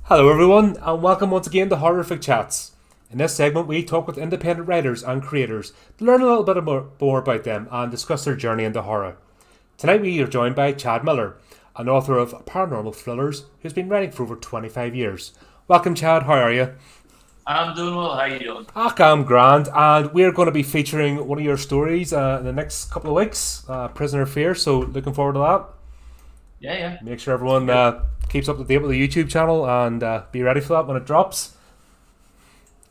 Hello, everyone, and welcome once again to Horrorific Chats. In this segment, we talk with independent writers and creators to learn a little bit more about them and discuss their journey into horror. Tonight, we are joined by Chad Miller, an author of paranormal thrillers who's been writing for over 25 years. Welcome, Chad. How are you? I'm doing well. How you doing? I'm grand, and we're going to be featuring one of your stories in the next couple of weeks, Prisoner of Fear. So, looking forward to that. Yeah, yeah. Make sure Should be everyone good. keeps up to date with the YouTube channel and be ready for that when it drops.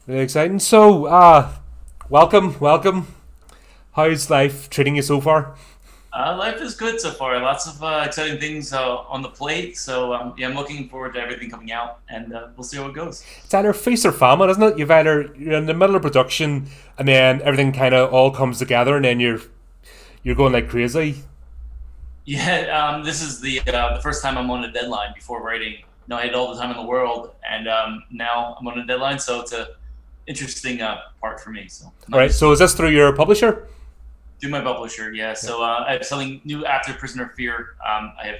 Really exciting. So, welcome. How's life treating you so far? Life is good so far. Lots of exciting things on the plate. So yeah, I'm looking forward to everything coming out, and we'll see how it goes. It's either feast or famine, isn't it? You're in the middle of production, and then everything kind of all comes together, and then you're going like crazy. Yeah, this is the first time I'm on a deadline before writing. No, I had all the time in the world, and now I'm on a deadline, so it's a interesting part for me. So I'm All not right. used to So, it. is this through your publisher? Do my publisher, yeah. Yeah. So I have something new after Prisoner of Fear. I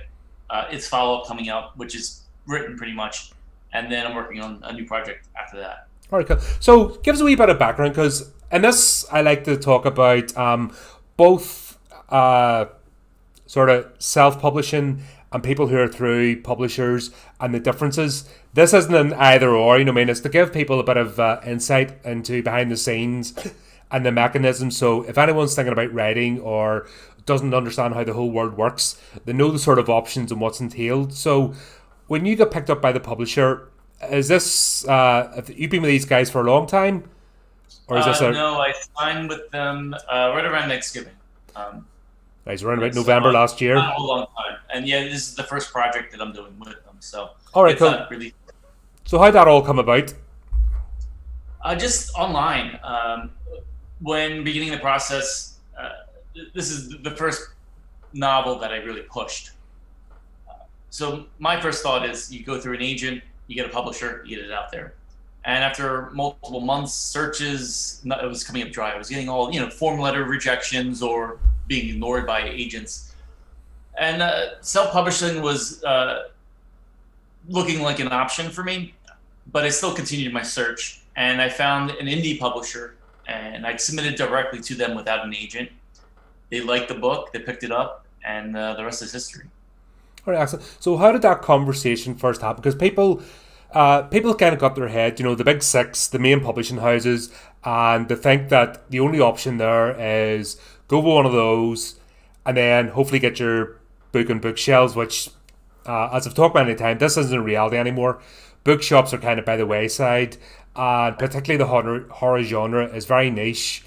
have its follow up coming out, which is written pretty much, and then I'm working on a new project after that. All right. Cool. So, give us a wee bit of background because in this, I like to talk about both sort of self-publishing and people who are through publishers and the differences. This isn't an either or, I mean, it's to give people a bit of insight into behind the scenes and the mechanism. So if anyone's thinking about writing or doesn't understand how the whole world works, they know the sort of options and what's entailed. So when you get picked up by the publisher, is this have you been with these guys for a long time, or is this a No, I signed with them right around Thanksgiving. Um, guys around yeah, about so November last not year? a whole long time. And yeah, this is the first project that I'm doing with them, so All right, it's cool. not really So how'd that all come about? just online. When beginning the process, this is the first novel that I really pushed. So my first thought is you go through an agent, you get a publisher, you get it out there. And after multiple months searches, it was coming up dry. I was getting all form letter rejections or being ignored by agents. And self-publishing was looking like an option for me, but I still continued my search. And I found an indie publisher, and I submitted directly to them without an agent. They liked the book, they picked it up, and the rest is history. All right, excellent. So how did that conversation first happen? Because people kind of got their head, the big six, the main publishing houses, and they think that the only option there is go with one of those, and then hopefully get your book on bookshelves. Which, as I've talked about many times, this isn't reality anymore. Bookshops are kind of by the wayside, and particularly the horror genre is very niche.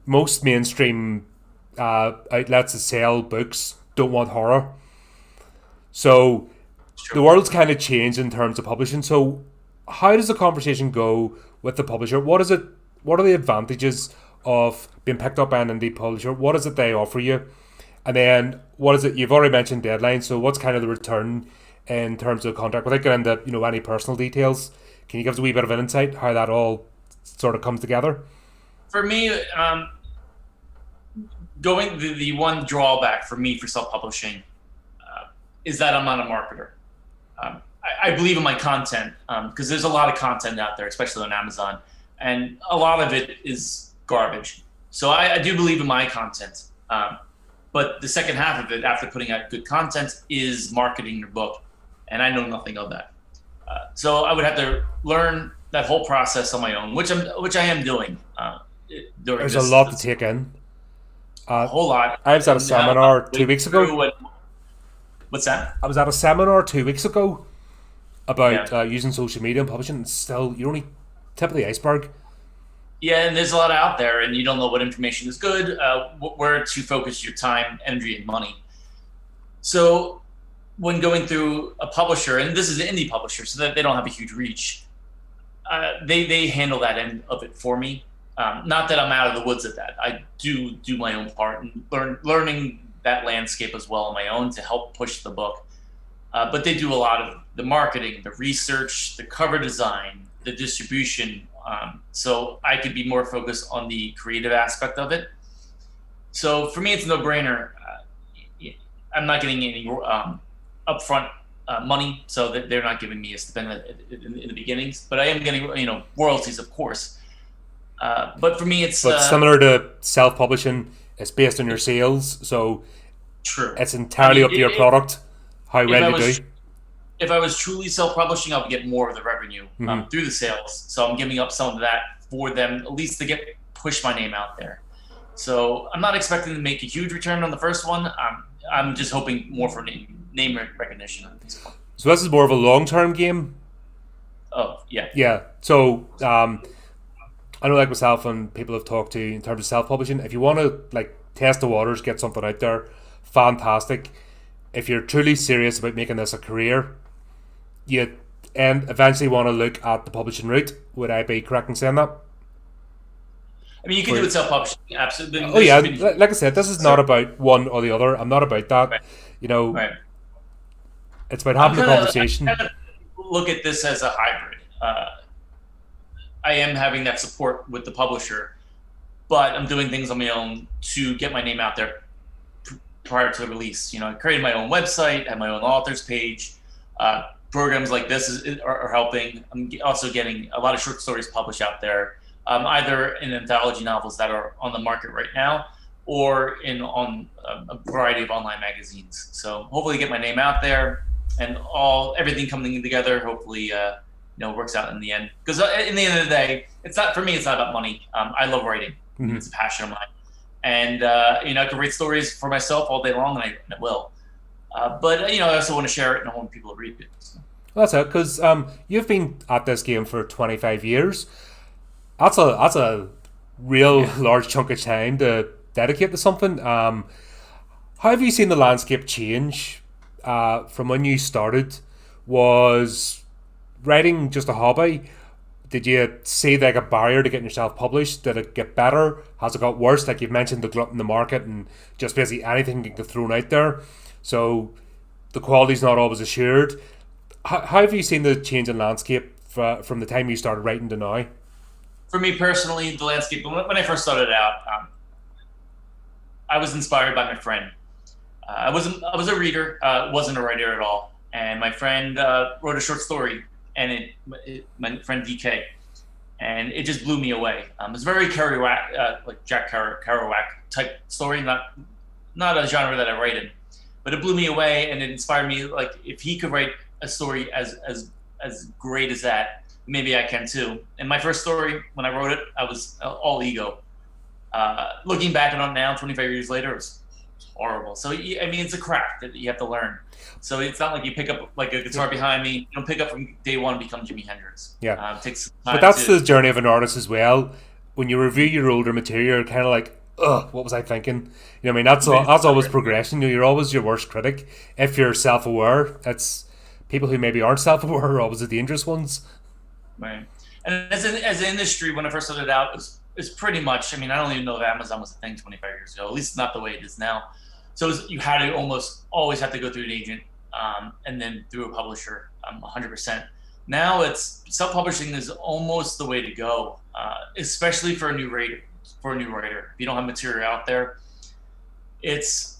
Most mainstream outlets that sell books don't want horror. So the Sure. world's kind of changed in terms of publishing. So how does the conversation go with the publisher? What is it? What are the advantages of being picked up by an indie publisher? What is it they offer you? And then what is it? You've already mentioned deadline. So what's kind of the return in terms of contract? Without getting into any personal details, can you give us a wee bit of an insight how that all sort of comes together? For me, going the one drawback for me for self-publishing is that I'm not a marketer. I believe in my content because there's a lot of content out there, especially on Amazon, and a lot of it is garbage. So I do believe in my content, but the second half of it, after putting out good content, is marketing your book, and I know nothing of that. So I would have to learn that whole process on my own, which I am doing during There's a lot to this take in. a Uh, whole lot, I was at a and seminar two wait weeks ago. through what's that? I was at a seminar 2 weeks ago Yeah. about using social media and publishing. And still, you're only tip of the iceberg. Yeah, and there's a lot out there, and you don't know what information is good, where to focus your time, energy, and money. So, when going through a publisher, and this is an indie publisher, so that they don't have a huge reach, they handle that end of it for me. Not that I'm out of the woods at that. I do my own part and learning that landscape as well on my own to help push the book. But they do a lot of the marketing, the research, the cover design, the distribution. So I could be more focused on the creative aspect of it. So for me, it's a no-brainer. I'm not getting any upfront money, so that they're not giving me a stipend in the beginnings. But I am getting royalties, of course. But for me, it's But similar to self-publishing, it's based on your sales, so true. it's entirely up to your product how well you do. If I was truly self-publishing, I would get more of the revenue through the sales. So I'm giving up some of that for them, at least to push my name out there. So I'm not expecting to make a huge return on the first one. I'm just hoping more for name recognition at this point. So this is more of a long-term game? Oh, yeah. Yeah. So I know, like myself and people have talked to in terms of self-publishing, if you want to like test the waters, get something out there, fantastic. If you're truly serious about making this a career, you eventually want to look at the publishing route. Would I be correct in saying that? I mean, you can do it self-publishing, absolutely. Oh yeah, like I said, this is not about one or the other. I'm not about that. Right. It's about having the conversation. I kind of look at this as a hybrid. I am having that support with the publisher, but I'm doing things on my own to get my name out there prior to the release. I created my own website, have my own authors page. Programs like this are helping. I'm also getting a lot of short stories published out there, either in anthology novels that are on the market right now, or on a variety of online magazines. So hopefully get my name out there, and everything coming together. Hopefully, works out in the end. Because in the end of the day, it's not about money. I love writing. Mm-hmm. It's a passion of mine, and I can write stories for myself all day long, and I will. But I also want to share it, and I want people to read it. So. Well, that's it, because you've been at this game for 25 years. That's a real large chunk of time to dedicate to something. How have you seen the landscape change from when you started? Was writing just a hobby? Did you see like a barrier to getting yourself published? Did it get better? Has it got worse? Like you've mentioned, the glut in the market and just basically anything can get thrown out there. So the quality's not always assured. How have you seen the change in landscape from the time you started writing to now? For me personally, the landscape, when I first started out, I was inspired by my friend. I was a reader, wasn't a writer at all. And my friend wrote a short story, and my friend DK, and it just blew me away. It's very Kerouac, like Jack Kerouac type story, not a genre that I write in, but it blew me away, and it inspired me. Like if he could write a story as great as that, maybe I can too. And my first story, when I wrote it, I was all ego. Looking back on it now, 25 years later, it's horrible. So it's a craft that you have to learn. So it's not like you pick up like a guitar behind me. You don't pick up from day one and become Jimi Hendrix. Yeah, it takes time. But that's the journey of an artist as well. When you review your older material, you're kind of like, ugh, what was I thinking? That's always progression. You're always your worst critic. If you're self-aware, it's people who maybe aren't self-aware are always the dangerous ones. Right. And as an industry, when I first started out, it's pretty much. I don't even know if Amazon was a thing 25 years ago. At least not the way it is now. So you had to almost always have to go through an agent, and then through a publisher, 100%. Now self-publishing is almost the way to go, especially for a new writer. If you don't have material out there, it's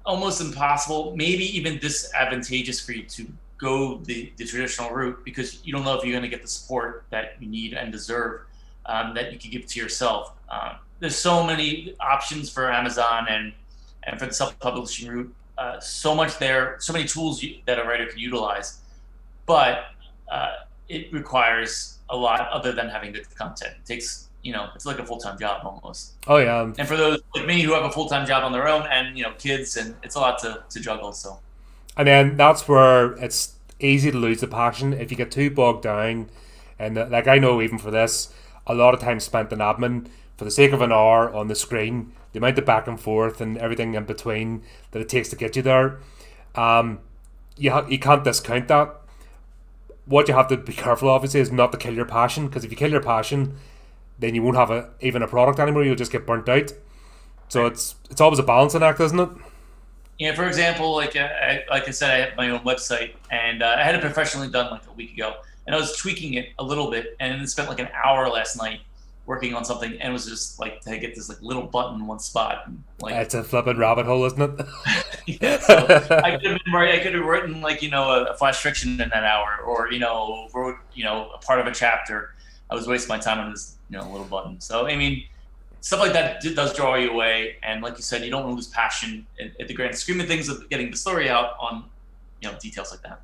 almost impossible, maybe even disadvantageous for you to go the traditional route, because you don't know if you're going to get the support that you need and deserve, that you can give to yourself. There's so many options for Amazon and for the self-publishing route, so much there, so many tools that a writer can utilize, but it requires a lot other than having good content. It takes, it's like a full-time job almost. Oh yeah. And for those like me who have a full-time job on their own and kids, and it's a lot to juggle. So. And then that's where it's easy to lose the passion if you get too bogged down. And like I know, even for this, a lot of time spent in admin for the sake of an hour on the screen, the amount of back and forth and everything in between that it takes to get you there, you can't discount that. What you have to be careful of, obviously, is not to kill your passion, because if you kill your passion, then you won't have even a product anymore. You'll just get burnt out. So it's always a balancing act, isn't it? Yeah, for example, like I said, I have my own website, and I had it professionally done like a week ago, and I was tweaking it a little bit, and then spent like an hour last night working on something, and it was just like to get this like little button in one spot, and like It's a flipping rabbit hole, isn't yeah. So it? I could have written like a flash fiction in that hour, or wrote a part of a chapter. I was wasting my time on this little button. So I mean, stuff like that does draw you away, and like you said, you don't want to lose passion at the grand scheme of things of getting the story out on details like that.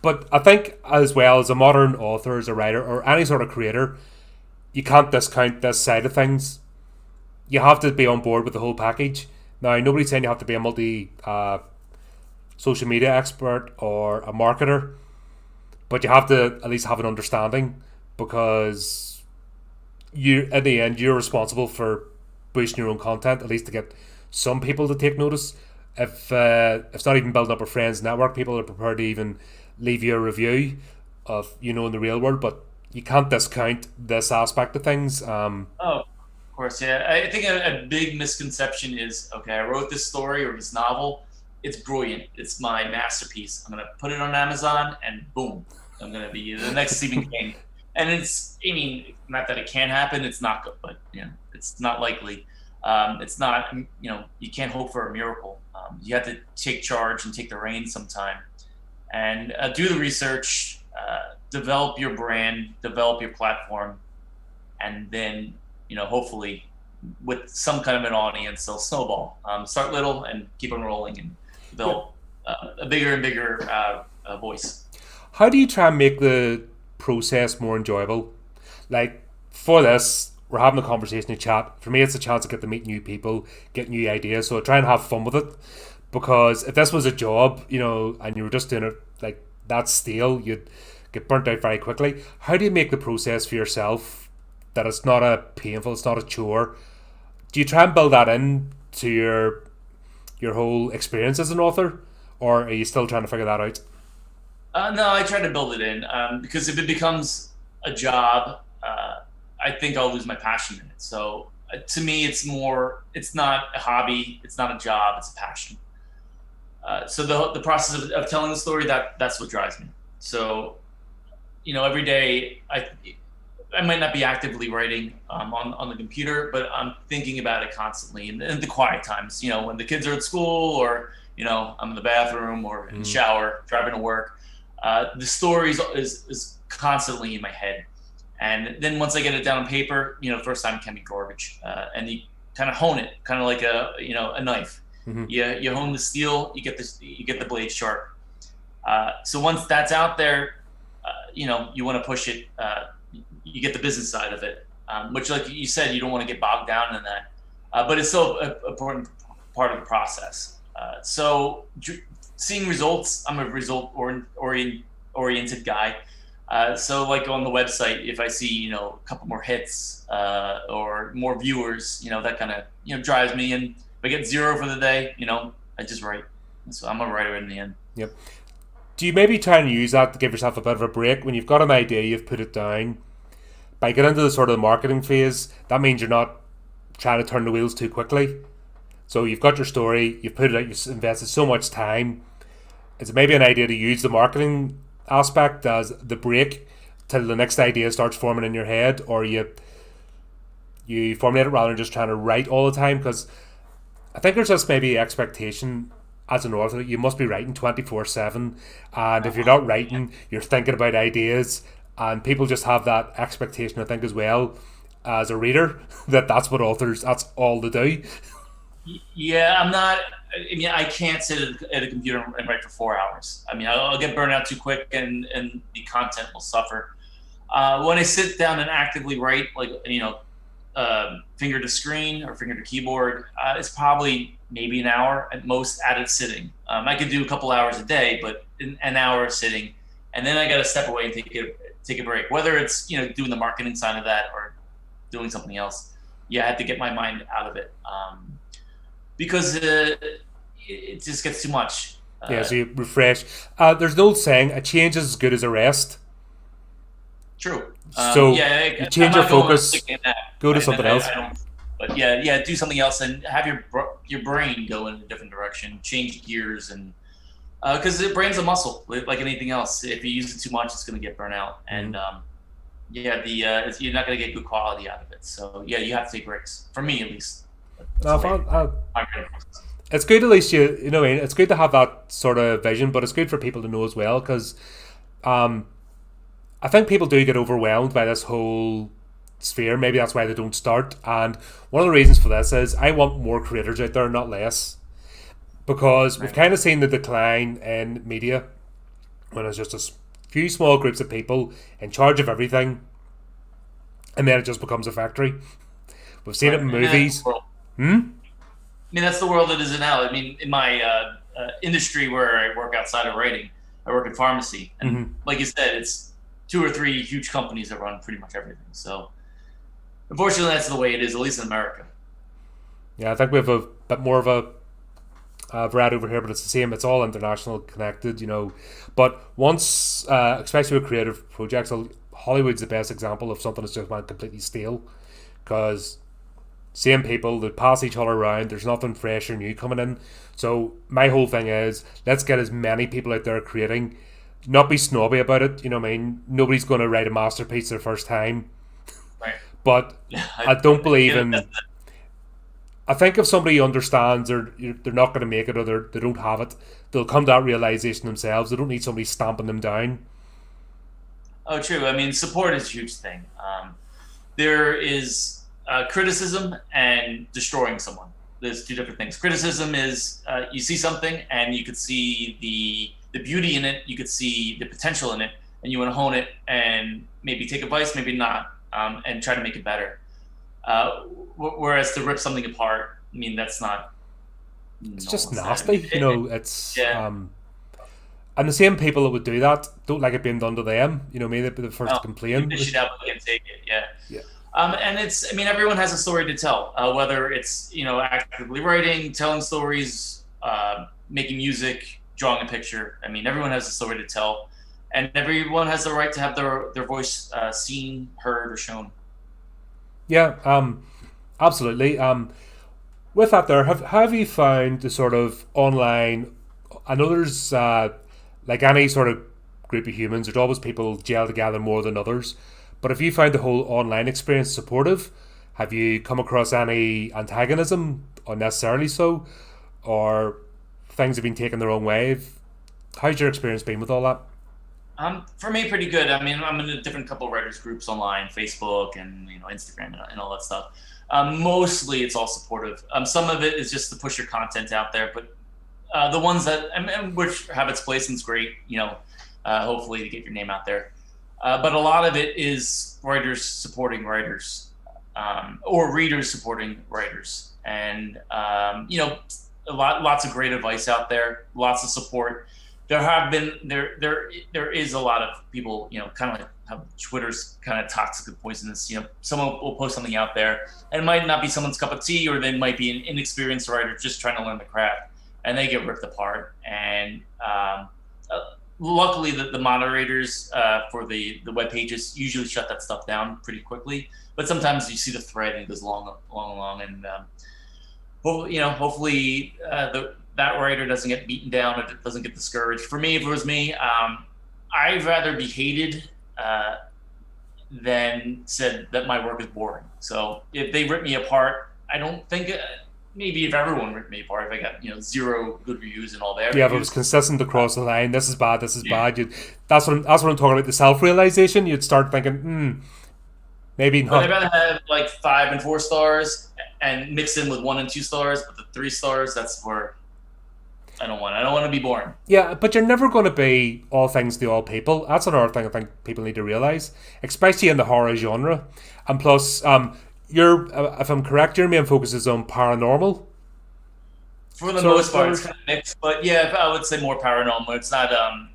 But I think, as well, as a modern author, as a writer, or any sort of creator, you can't discount this side of things. You have to be on board with the whole package. Now, nobody's saying you have to be a multi social media expert or a marketer, but you have to at least have an understanding, because you, in the end, you're responsible for boosting your own content, at least to get some people to take notice. If it's not even building up a friends network, people are prepared to even leave you a review of in the real world. But you can't discount this aspect of things. Oh, of course, yeah. I think a big misconception is, okay, I wrote this story or this novel. It's brilliant. It's my masterpiece. I'm gonna put it on Amazon, and boom, I'm gonna be the next Stephen King. And I mean, not that it can't happen. It's not good, but it's not likely. It's not, you can't hope for a miracle. You have to take charge and take the reins sometime, and do the research, develop your brand, develop your platform, and then, hopefully with some kind of an audience, they'll snowball. Start little and keep on rolling, and develop a bigger and bigger voice. How do you try and make the process more enjoyable? Like, for this, we're having a conversation, a chat. For me, it's a chance to get to meet new people, get new ideas. So I try and have fun with it. Because if this was a job, and you were just doing it like that stale, you'd get burnt out very quickly. How do you make the process for yourself that it's not a painful, it's not a chore? Do you try and build that in to your whole experience as an author, or are you still trying to figure that out? No, I try to build it in, because if it becomes a job, I think I'll lose my passion in it. So to me, it's not a hobby, it's not a job, it's a passion. So the process of telling the story, that's what drives me. So, every day I might not be actively writing on the computer, but I'm thinking about it constantly in the quiet times. When the kids are at school, or I'm in the bathroom or in the shower, driving to work. The story is constantly in my head, and then once I get it down on paper, first time can be garbage, and you kind of hone it, kind of like a knife. Mm-hmm. You hone the steel, you get the blade sharp. So once that's out there, you want to push it. You get the business side of it, which, like you said, you don't want to get bogged down in that, but it's still an important part of the process. So seeing results, I'm a result-oriented guy. So like on the website, if I see a couple more hits or more viewers, that kind of drives me. And if I get 0 for the day, I just write. So I'm a writer in the end. Yep. Do you maybe try and use that to give yourself a bit of a break when you've got an idea, you've put it down? By getting into the sort of the marketing phase, that means you're not trying to turn the wheels too quickly. So you've got your story, you've put it out, you've invested so much time. It's maybe an idea to use the marketing aspect as the break till the next idea starts forming in your head, or you formulate it rather than just trying to write all the time. Because I think there's just maybe expectation as an author that you must be writing 24/7, and if you're not writing, you're thinking about ideas, and people just have that expectation, I think, as well as a reader, that's all they do. Yeah, I'm not. I mean, I can't sit at a computer and write for 4 hours. I mean, I'll get burned out too quick, and the content will suffer. When I sit down and actively write, like finger to screen or finger to keyboard, it's probably maybe an hour at most at a sitting. I could do a couple hours a day, but an hour sitting, and then I got to step away and take a break. Whether it's doing the marketing side of that or doing something else, I have to get my mind out of it. Because it just gets too much. So you refresh. There's an old saying, a change is as good as a rest. True. So you change your focus, go to something else. But do something else and have your brain go in a different direction, change gears, and because the brain's a muscle, like anything else. If you use it too much, it's going to get burnt out. And yeah, you're not going to get good quality out of it. So yeah, you have to take breaks. For me, at least, that's I the way found, my writing process. it's good at least you know what I mean. It's good to have that sort of vision, but it's good for people to know as well because I think people do get overwhelmed by this whole sphere. Maybe that's why they don't start. And one of the reasons for this is I want more creators out there, not less, because we've Right. kind of seen the decline in media when it's just a few small groups of people in charge of everything, and then it just becomes a factory. We've seen it Right. in And that's the movies. world. Hmm? I mean, that's the world that is in now. I mean, in my industry where I work outside of writing, I work in pharmacy, and Mm-hmm. like you said, it's two or three huge companies that run pretty much everything. So unfortunately, that's the way it is, at least in America. Yeah, I think we have a bit more of a variety over here, but it's the same. It's all international connected, you know. But once, especially with creative projects, Hollywood's the best example of something that's just went completely stale because same people that pass each other around. There's nothing fresh or new coming in. So my whole thing is let's get as many people out there creating. Not be snobby about it. You know what I mean? Nobody's going to write a masterpiece their first time. Right. But Yeah, I don't believe yeah, that's in. I think if somebody understands they're not going to make it or they don't have it, they'll come to that realization themselves. They don't need somebody stamping them down. oh, true. I mean, support is a huge thing. There is criticism and destroying someone. There's two different things. Criticism is you see something and you could see the beauty in it, you could see the potential in it, and you want to hone it and maybe take advice, maybe not, and try to make it better. Whereas to rip something apart, I mean, that's not It's no just one's that. I mean, nasty, you know. It's yeah. and the same people that would do that don't like it being done to them. You know, me they'd be the first Oh, to you complain. dish it out, but you can take it. Yeah. Yeah, And it's, I mean, everyone has a story to tell, whether it's, actively writing, telling stories, making music, drawing a picture. I mean, everyone has a story to tell, and everyone has the right to have their voice seen, heard, or shown. yeah, absolutely. With that, there have you found the sort of online? I know there's like any sort of group of humans. There's always people gel together more than others. But have you found the whole online experience supportive? Have you come across any antagonism, unnecessarily so, or things have been taken the wrong way? How's your experience been with all that? For me, pretty good. I mean, I'm in a different couple of writers groups online, Facebook and Instagram and all that stuff. Mostly, it's all supportive. Some of it is just to push your content out there, but the ones that and which have its place and it's great, hopefully to get your name out there. But a lot of it is writers supporting writers, or readers supporting writers, and lots of great advice out there, lots of support. There is a lot of people, kind of like how Twitter's kind of toxic and poisonous. Someone will post something out there, and it might not be someone's cup of tea, or they might be an inexperienced writer just trying to learn the craft, and they get ripped apart. And luckily, the moderators for the web pages usually shut that stuff down pretty quickly. But sometimes you see the thread and it goes long, long, long, and well, hopefully that writer doesn't get beaten down, or doesn't get discouraged. For me, if it was me, I'd rather be hated than said that my work is boring. So if they rip me apart, I don't think. Maybe if everyone ripped me apart, if I got zero good reviews and all that. Yeah, if it was consistent across the line, this is bad, this is Yeah. bad. That's what I'm talking about. The self realization. You'd start thinking, maybe But I'd not. rather have like 5 and 4 stars and mix in with 1 and 2 stars, but the 3 stars, that's where I don't want. I don't want to be boring. Yeah, but you're never going to be all things to all people. That's another thing I think people need to realize, especially in the horror genre. And plus, if I'm correct, your main focus is on paranormal. For the So most part, it's kind of mixed. But yeah, I would say more paranormal. It's not. I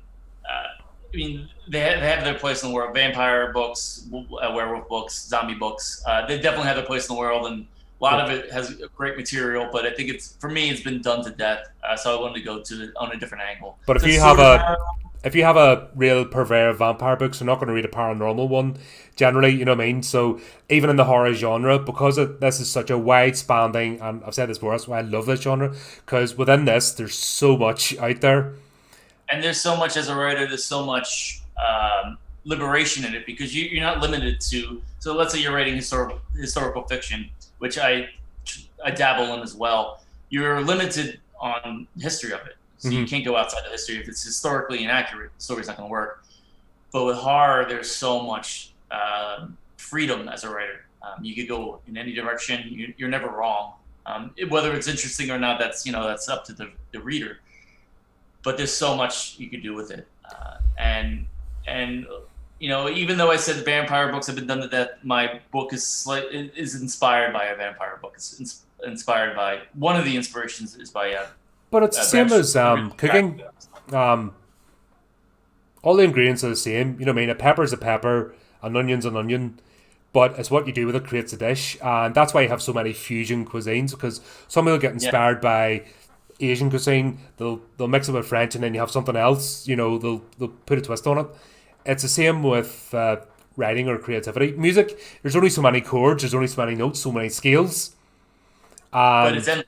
mean, they have their place in the world. Vampire books, werewolf books, zombie books. They definitely have their place in the world, and a lot of it has great material. But I think for me, it's been done to death. So I wanted to go on a different angle. But So it's sort of if you have a real purveyor of vampire books, you're not going to read a paranormal one generally. You know what I mean? So even in the horror genre, because this is such a wide spanning, and I've said this before, that's why I love this genre, because within this, there's so much out there. and there's so much as a writer. There's so much liberation in it because you're not limited to. So let's say you're writing historical fiction, which I dabble in as well. You're limited on the history of it, so you Mm-hmm. can't go outside the history. If it's historically inaccurate, the story's not going to work. But with horror, there's so much freedom as a writer. You could go in any direction. You're never wrong. Whether it's interesting or not, that's up to the reader. But there's so much you could do with it, and even though I said vampire books have been done to death, my book is inspired by a vampire book. It's inspired by one of the inspirations is by But it's the Bram same as cooking. Stoker. Um, all the ingredients are the same. You know what I mean? A pepper's a pepper, an onion's an onion, but it's what you do with it creates a dish, and that's why you have so many fusion cuisines. Because some will get Yeah, inspired by Asian cuisine, they'll mix it with French, and then you have something else. You know, they'll put a twist on it. It's the same with writing or creativity. Music, there's only so many chords, there's only so many notes, so many scales, but it's and endless.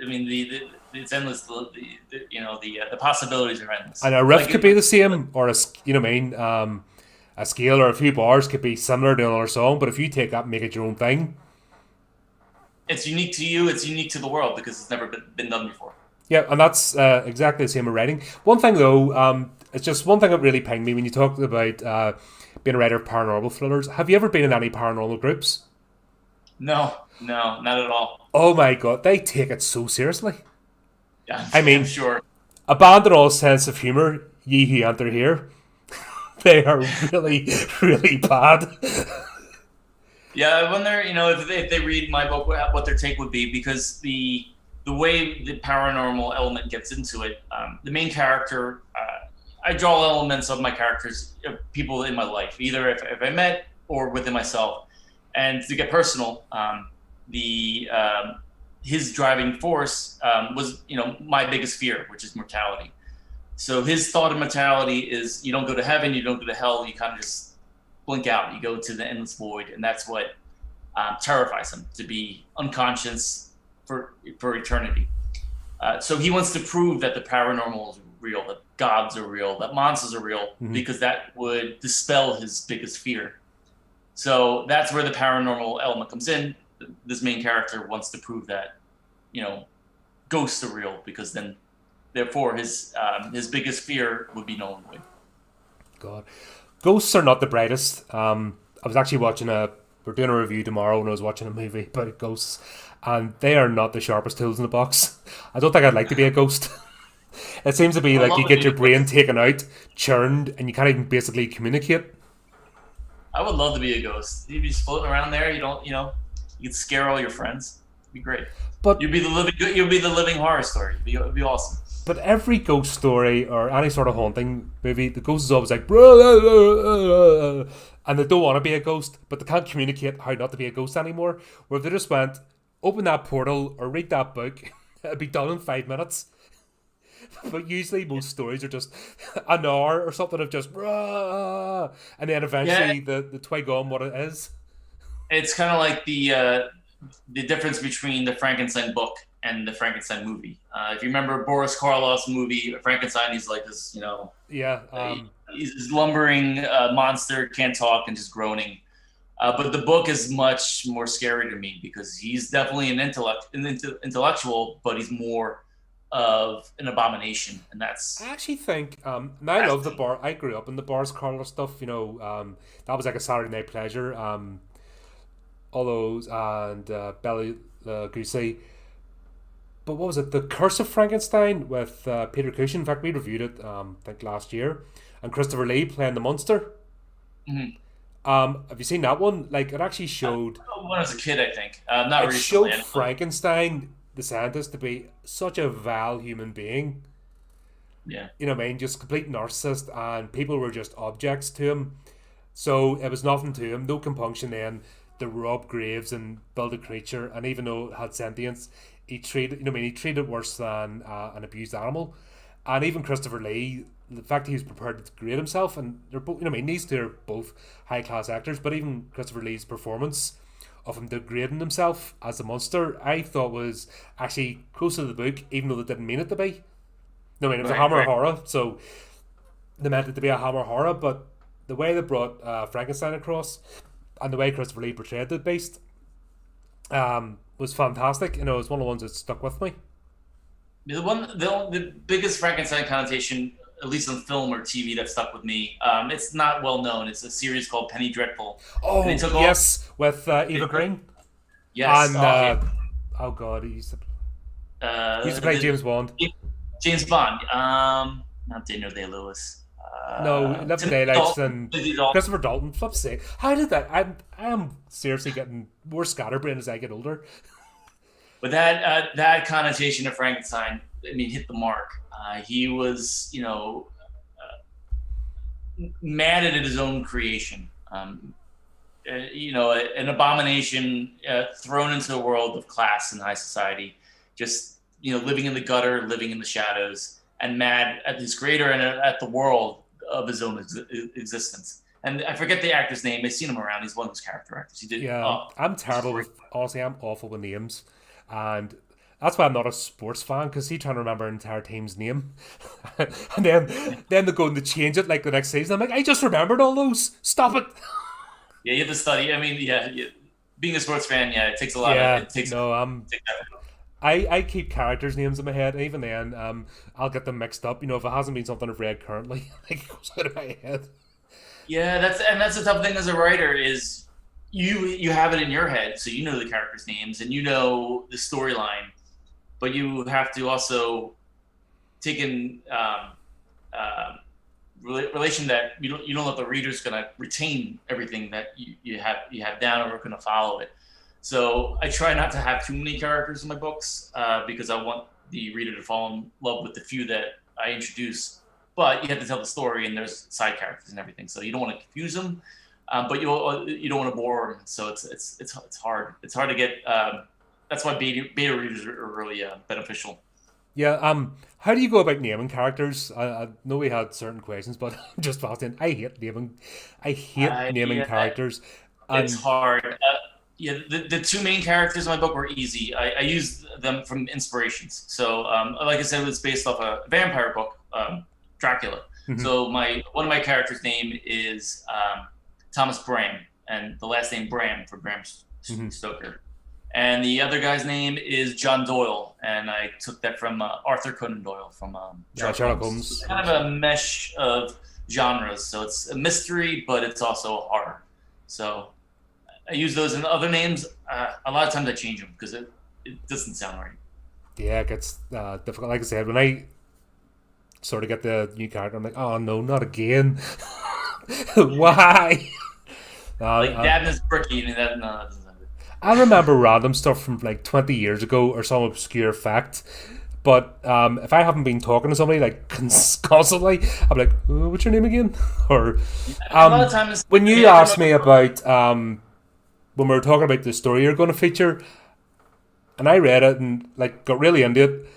I mean, it's endless. The possibilities are endless. a riff Like could be the same, or you know what I mean. A scale or a few bars could be similar to another song, but if you take that and make it your own thing, it's unique to you. It's unique to the world because it's never been done before. yeah, and that's exactly the same with writing. One thing though, it's just one thing that really pinged me when you talked about being a writer of paranormal thrillers. Have you ever been in any paranormal groups? No, no, not at all. Oh my god, they take it so seriously. Yeah, I I'm mean, sure. abandon all sense of humor, ye who enter here. They are really, really bad. Yeah, I wonder, if they read my book, what their take would be, because the way the paranormal element gets into it, the main character, I draw elements of my characters, people in my life, either if I met or within myself. And to get personal, the his driving force was, my biggest fear, which is mortality. So his thought of mortality is you don't go to heaven, you don't go to hell, you kind of just blink out, you go to the endless void, and that's what terrifies him, to be unconscious for eternity. So he wants to prove that the paranormal is real, that gods are real, that monsters are real, Mhm. because that would dispel his biggest fear. So that's where the paranormal element comes in. This main character wants to prove that, you know, ghosts are real, because then, therefore, his biggest fear would be null and void. God, ghosts are not the brightest. I was actually we're doing a review tomorrow, and I was watching a movie about ghosts, and they are not the sharpest tools in the box. I don't think I'd like to be a ghost. It seems to be I would like love you to get be your a brain ghost. taken out, churned, and you can't even basically communicate. I would love to be a ghost. You'd be just floating around there. You'd scare all your friends. It'd be great. But You'd be the living horror story. It'd be awesome. but every ghost story or any sort of haunting movie, the ghost is always like, "Blah," and they don't want to be a ghost, but they can't communicate how not to be a ghost anymore. Where they just went, open that portal or read that book, it'd be done in 5 minutes. But usually most stories are just an hour or something of just, "Rah," and then Yeah, eventually the twig on what it is. it's kind of like the difference between the Frankenstein book and the Frankenstein movie. If you remember Boris Karloff's movie Frankenstein, he's like this, Yeah, he's this lumbering monster, can't talk and just groaning. But the book is much more scary to me because he's definitely an intellectual, but he's more of an abomination, and I that's actually think, and I love the fascinating. bar. I grew up in the Boris Karloff stuff. That was like a Saturday night pleasure. All those and Bella Lugosi. But what was it? The Curse of Frankenstein with Peter Cushing. In fact, we reviewed it, I think last year, and Christopher Lee playing the monster. Mhm. Have you seen that one? Like, it actually showed When I was a kid, I think, not it recently. showed Frankenstein, the scientist, to be such a vile human being. Yeah, You know what I mean? Just complete narcissist, and people were just objects to him. So it was nothing to him, no compunction then to rob graves and build a creature. And even though it had sentience, he treated it worse than an abused animal. And even Christopher Lee, the fact he was prepared to degrade himself, and they're both, these two are both high class actors, but even Christopher Lee's performance of him degrading himself as a monster, I thought was actually close to the book, even though they didn't mean it to be. No, I mean, it was a right, Hammer right. horror, so they meant it to be a Hammer horror, but the way they brought Frankenstein across, and the way Christopher Lee portrayed the beast, was fantastic. You know, it's one of the ones that stuck with me. The biggest Frankenstein connotation, at least on film or TV, that stuck with me. It's not well known. It's a series called Penny Dreadful. Oh yes, with Eva Green. Yes. And oh god, he used to play James Bond. James Bond. Not Daniel Day-Lewis. No, 11 Daylights and Christopher Dalton. Flip's sake. How did that? I am seriously getting more scatterbrained as I get older. But that connotation of Frankenstein, I mean, hit the mark. He was, mad at his own creation. An abomination thrown into a world of class and high society, just living in the gutter, living in the shadows, and mad at his creator and at the world of his own existence. And I forget the actor's name. I've seen him around. He's one of those character actors. He did. Yeah, I'm terrible with. Honestly, I'm awful with names, and that's why I'm not a sports fan, because he's trying to remember an entire team's name, and then they're going to change it like the next season. I'm like, I just remembered all those. Stop it. Yeah, you have to study. I mean, being a sports fan, it takes a lot. It takes. No, I keep characters' names in my head. Even then, I'll get them mixed up. If it hasn't been something I've read currently, like it goes out of my head. Yeah, that's the tough thing as a writer is you have it in your head, so you know the characters' names and you know the storyline, but you have to also take in relation that you don't know if the reader's going to retain everything that you have down or are going to follow it. So I try not to have too many characters in my books because I want the reader to fall in love with the few that I introduce. But you have to tell the story, and there's side characters and everything, so you don't want to confuse them, but you don't want to bore them. So it's hard. It's hard to get. That's why beta readers are really beneficial. Yeah. How do you go about naming characters? I know we had certain questions, but I'm just fascinated. I hate naming. Naming characters. It's hard. The two main characters in my book were easy. I used them from inspirations. So, like I said, it was based off a vampire book. Dracula. Mm-hmm. So one of my characters' name is Thomas Bram, and the last name Bram for Bram Stoker. And the other guy's name is John Doyle, and I took that from Arthur Conan Doyle from Sherlock Holmes. So it's kind of a mesh of genres. So it's a mystery, but it's also a horror. So I use those, and other names. A lot of times I change them because it doesn't sound right. Yeah, it gets difficult. Like I said, when I sort of get the new character, I'm like, oh no, not again. Why? Like Dabney's Bricky, and that doesn't sound good. I remember random stuff from like 20 years ago or some obscure fact, but if I haven't been talking to somebody like constantly, I'm like, oh, what's your name again? Or a lot of times when you asked me about when we were talking about the story you're going to feature, and I read it and like got really into it.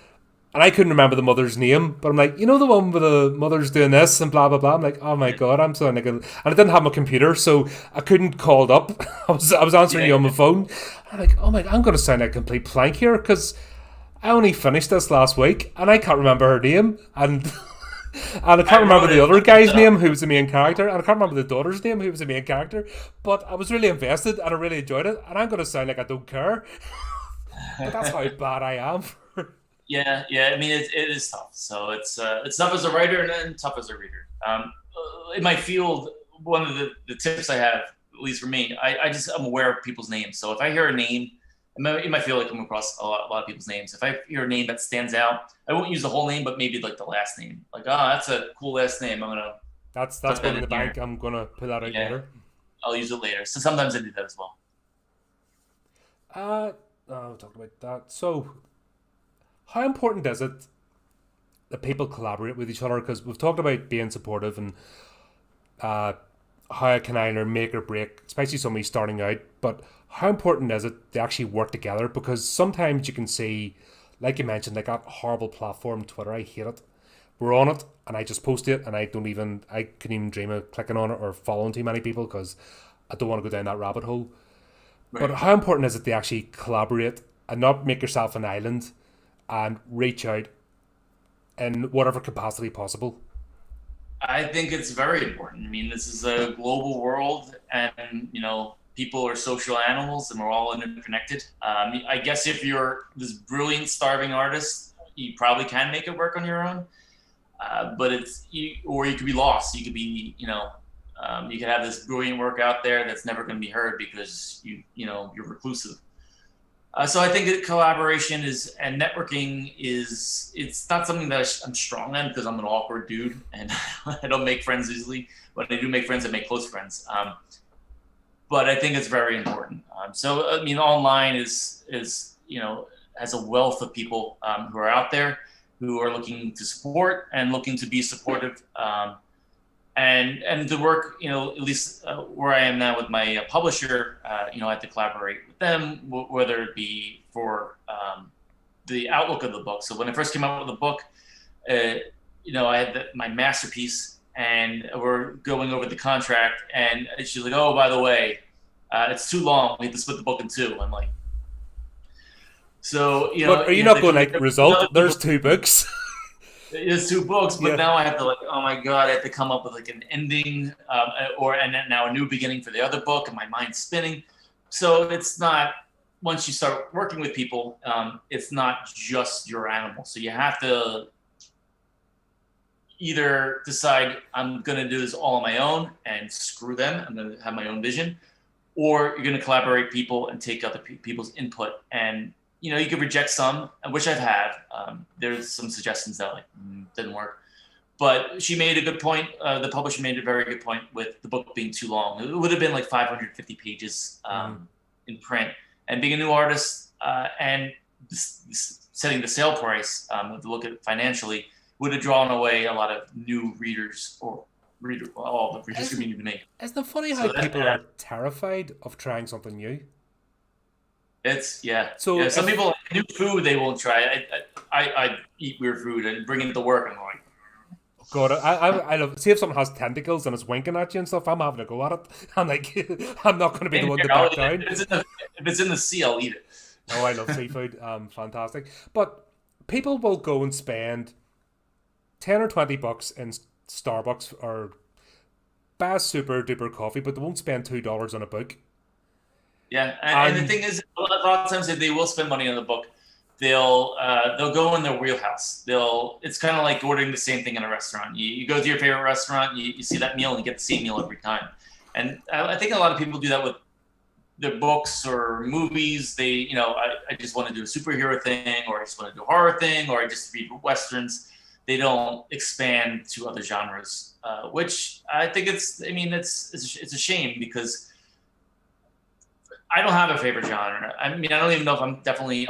And I couldn't remember the mother's name, but I'm like, the one where the mother's doing this and blah, blah, blah. I'm like, oh my God, I'm so like, and I didn't have my computer, so I couldn't call it up. I was answering you on my phone. I'm like, oh my God, I'm going to sound like a complete plank here because I only finished this last week and I can't remember her name. And I can't remember the other guy's name who was the main character. And I can't remember the daughter's name who was the main character. But I was really invested and I really enjoyed it. And I'm going to sound like I don't care. But that's how bad I am. Yeah. I mean, it is tough. So it's tough as a writer and then tough as a reader. In my field, one of the tips I have, at least for me, I'm aware of people's names. So if I hear a name, in my field I come across a lot of people's names. If I hear a name that stands out, I won't use the whole name, but maybe like the last name. Like, that's a cool last name. I'm gonna. That's one in the bank. I'm gonna put that out later. I'll use it later. So sometimes I do that as well. We'll talk about that. So, how important is it that people collaborate with each other? Because we've talked about being supportive and how it can either make or break, especially somebody starting out. But how important is it to actually work together? Because sometimes you can see, like you mentioned, like that horrible platform, Twitter. I hate it. We're on it, and I just post it, and I couldn't even dream of clicking on it or following too many people because I don't want to go down that rabbit hole. Right. But how important is it to actually collaborate and not make yourself an island and reach out in whatever capacity possible? I think it's very important. I mean, this is a global world, and people are social animals, and we're all interconnected. I guess if you're this brilliant starving artist, you probably can make it work on your own. But or you could be lost. You could be, you could have this brilliant work out there that's never going to be heard because you're reclusive. So I think that collaboration and networking it's not something that I'm strong in because I'm an awkward dude and I don't make friends easily. But I do make friends, I make close friends. But I think it's very important. So I mean, online is has a wealth of people who are out there who are looking to support and looking to be supportive. And the work, at least where I am now with my publisher, I have to collaborate with them, whether it be for the outlook of the book. So when I first came out with the book, I had my masterpiece, and we're going over the contract, and she's like, "Oh, by the way, it's too long. We have to split the book in two." I'm like, so But are you not going like result? There's two books. It's two books, but now I have to oh my god, I have to come up with like an ending, and then now a new beginning for the other book, and my mind's spinning. So it's not, once you start working with people, it's not just your animal. So you have to either decide I'm going to do this all on my own and screw them. I'm going to have my own vision, or you're going to collaborate people and take other people's input. And you could reject some, which I've had. There's some suggestions that didn't work. But she made a good point. The publisher made a very good point with the book being too long. It would have been like 550 pages in print. And being a new artist and setting the sale price, to look at it financially, would have drawn away a lot of new readers or all the readers community to me. Isn't it funny how people are terrified of trying something new? So some people, new food they won't try. I eat weird food and bring it to work. I'm like, God, I love. See if something has tentacles and it's winking at you and stuff. I'm having a go at it. I'm like, I'm not going to be the one to back down. If it's in the sea, I'll eat it. Oh, I love seafood. Fantastic. But people will go and spend $10 or $20 in Starbucks or buy a super duper coffee, but they won't spend $2 on a book. Yeah, and the thing is, a lot of times if they will spend money on the book, they'll go in their wheelhouse. It's kind of like ordering the same thing in a restaurant. You go to your favorite restaurant, you see that meal, and you get the same meal every time. And I think a lot of people do that with their books or movies. I just want to do a superhero thing, or I just want to do a horror thing, or I just read westerns. They don't expand to other genres, which I think it's a shame because I don't have a favorite genre. I mean, I don't even know if I'm definitely